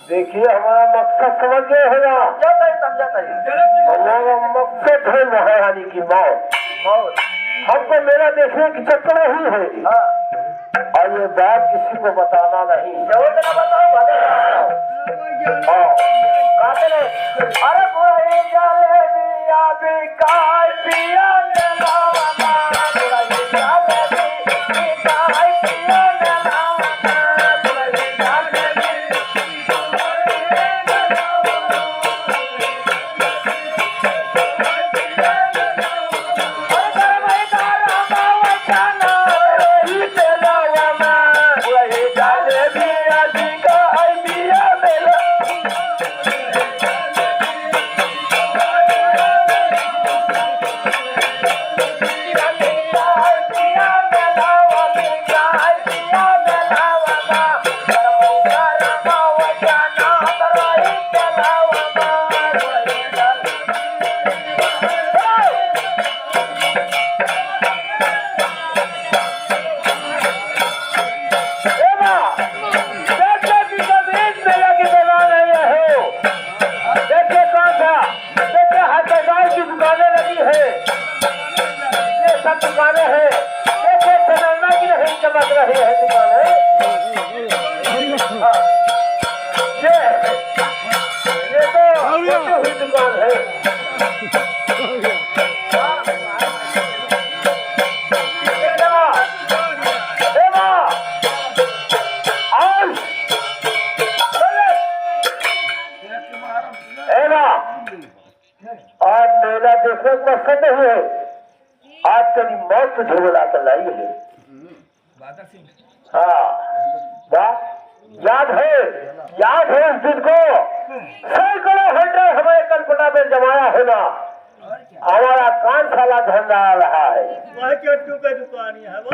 देखिए हमारा मकसद समझ गए है ना? समझाता ही हमारा मकसद है महारानी की मौत। मौत हमको मेरा देखने की चक्कर ही है। और ये बात किसी को बताना नहीं। जरूर ना बताओ, भले बताओ। हाँ, कहते नहीं, अरे बुराई जाले दिया बिकाई पिया ने लावना, बुराई जाले बिकाई पिया ने लावना, बुराई जाले दुकानें हैं, की नहीं चमक रही है दुकानें। ये तो हुई दुकान है। आज मेला देखने का मकसद नहीं है, आज तेरी मौत तुझे बुला कर लाई है। हाँ, याद है उस दिन को सैकड़ों घंटे हमें कल्पना में जमाया है ना। हमारा कान साला धंधा रहा है। दुकान है।